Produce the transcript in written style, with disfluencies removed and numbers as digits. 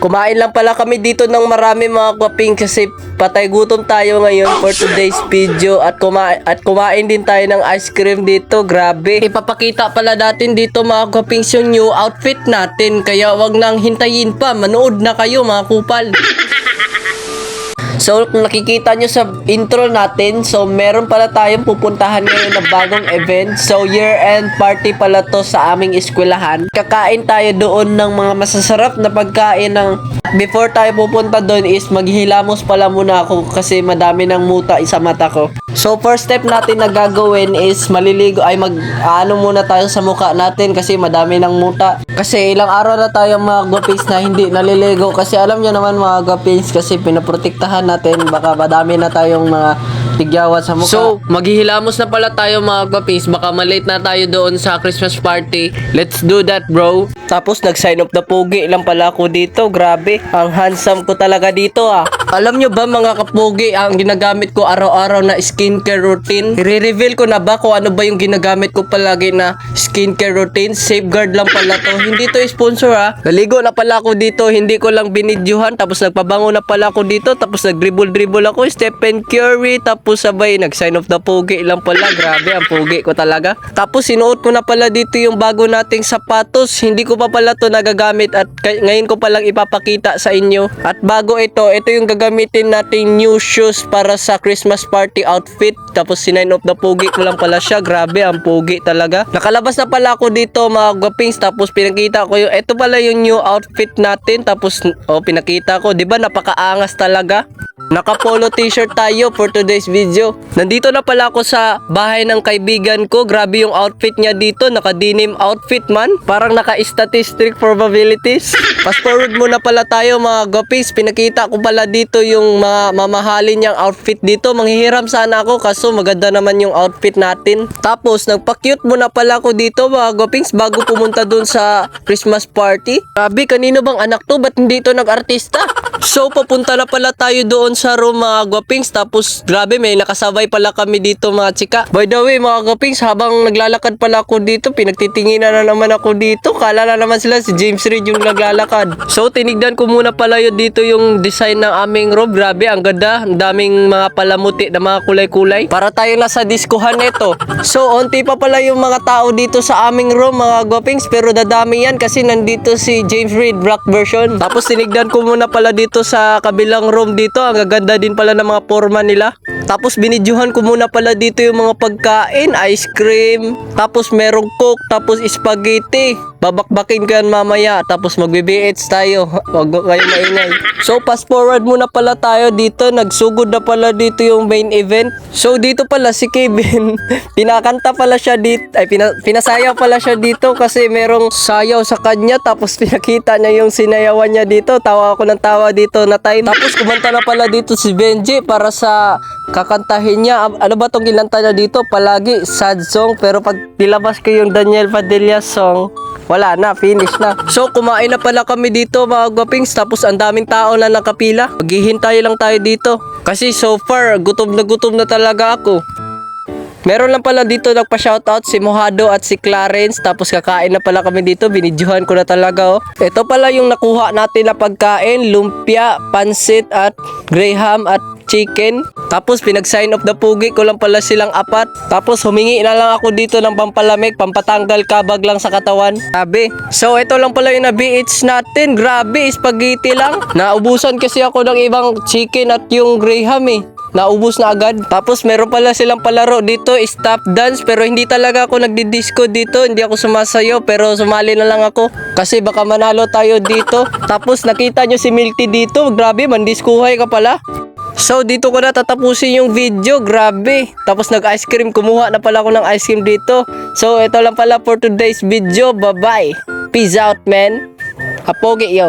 Kumain lang pala kami dito ng marami mga kwaping kasi patay gutom tayo ngayon for today's video at kumain din tayo ng ice cream dito. Grabe. Ipapakita pala natin dito mga kwaping yung new outfit natin kaya wag nang hintayin pa. Manood na kayo mga kupal. So, kung nakikita nyo sa intro natin, so meron pala tayong pupuntahan ngayon na bagong event. So, year-end party pala to sa aming eskwelahan. Kakain tayo doon ng mga masasarap na pagkain ng... Before tayo pupunta doon is maghihilamos pala muna ako kasi madami ng muta sa mata ko. So, first step natin na gagawin is maliligo ay ano muna tayo sa mukha natin kasi madami ng muta. Kasi ilang araw na tayo mga gupings na hindi naliligo kasi alam nyo naman mga gupings kasi pinaprotektahan natin baka madami na tayong mga tigyawan sa mukha. So, maghihilamos na pala tayo mga gupings, baka malate na tayo doon sa Christmas party. Let's do that bro. Tapos nag-sign up na pogi lang pala ako dito. Grabe, ang handsome ko talaga dito ah. Alam nyo ba mga kapogi, ang ginagamit ko araw-araw na skincare routine? I-reveal ko na ba kung ano ba yung ginagamit ko palagi na skincare routine? Safeguard lang pala to. Hindi to sponsor ah. Naligo na pala ako dito, hindi ko lang binidyohan. Tapos nagpabango na pala ako dito. Tapos nag-dribble ako, Stephen Curry. Tapos sabay nag-sign of the pogi lang pala. Grabe, ang pogi ko talaga. Tapos sinuot ko na pala dito yung bago nating sapatos. Hindi ko pa pala to nagagamit at ngayon ko palang ipapakita sa inyo. At bago ito yung gagamitin nating new shoes para sa Christmas party outfit. Tapos sinign of the pogi ko lang pala siya. Grabe, ang pogi talaga. Nakalabas na pala ako dito mga gwapings. Tapos pinakita ko ito pala yung new outfit natin. Tapos pinakita ko, 'di ba napakaangas talaga. Naka-polo t-shirt tayo for today's video. Nandito na pala ako sa bahay ng kaibigan ko. Grabe yung outfit niya dito. Naka-denim outfit man. Parang naka-statistic probabilities. Fast forward muna pala tayo mga guppies. Pinakita ko pala dito yung mga mamahalin niyang outfit dito. Manghihiram sana ako kaso maganda naman yung outfit natin. Tapos nagpa-cute muna pala ako dito mga guppies bago pumunta dun sa Christmas party. Grabe, kanino bang anak to? Ba't hindi ito nag-artista? So papunta na pala tayo doon sa room mga gwapings. Tapos grabe, may nakasabay pala kami dito mga chika. By the way mga gwapings, habang naglalakad pala ako dito, pinagtitinginan na naman ako dito. Kala na naman sila si James Reid yung naglalakad. So tinignan ko muna pala yun dito yung design ng aming room. Grabe, ang ganda. Ang daming mga palamuti na mga kulay-kulay. Para tayo nasa diskuhan nito. So onti pa pala yung mga tao dito sa aming room mga gwapings. Pero dadami yan kasi nandito si James Reid black version. Tapos tinignan ko muna pala dito sa kabilang room dito. Ang gaganda din pala ng mga forma nila. Tapos binidyohan ko muna pala dito yung mga pagkain, ice cream, tapos merong coke, tapos spaghetti. Babakbakin ko yan mamaya. Tapos magbe-BH tayo. Wag kayo maingay. So fast forward muna pala tayo dito. Nagsugod na pala dito yung main event. So dito pala si Kevin. Pinakanta pala siya dito. Ay pinasayaw pala siya dito kasi merong sayaw sa kanya. Tapos pinakita niya yung sinayawan niya dito. Tawa ako ng tawa dito na time. Tapos kumanta na pala dito si Benji para sa kakantahin niya. Ano ba tong kinanta niya dito? Palagi sad song. Pero pag nilabas ko yung Daniel Padilla song, wala na, finish na. So kumain na pala kami dito mga gwapings. Tapos ang daming tao na nakapila. Maghihintay lang tayo dito kasi so far gutom na talaga ako. Meron lang pala dito nagpa-shoutout si Mojado at si Clarence. Tapos kakain na pala kami dito. Binidyohan ko na talaga Ito pala yung nakuha natin na pagkain. Lumpia, pansit at graham at chicken. Tapos pinag-sign of the pogi ko lang pala silang apat. Tapos humingi na lang ako dito ng pampalamig, pampatanggal kabag lang sa katawan. Grabe. So ito lang pala yung na-BH natin. Grabe, spaghetti lang. Naubusan kasi ako ng ibang chicken at yung graham Naubos na agad. Tapos meron pala silang palaro dito, stop dance. Pero hindi talaga ako nagdi-disco dito. Hindi ako sumasayo pero sumali na lang ako. Kasi baka manalo tayo dito. Tapos nakita nyo si Milty dito. Grabe, mandiskuhay ka pala. So dito ko na tatapusin yung video. Grabe. Tapos nag-ice cream. Kumuha na pala ako ng ice cream dito. So ito lang pala for today's video. Bye bye. Peace out man. Apogi yo.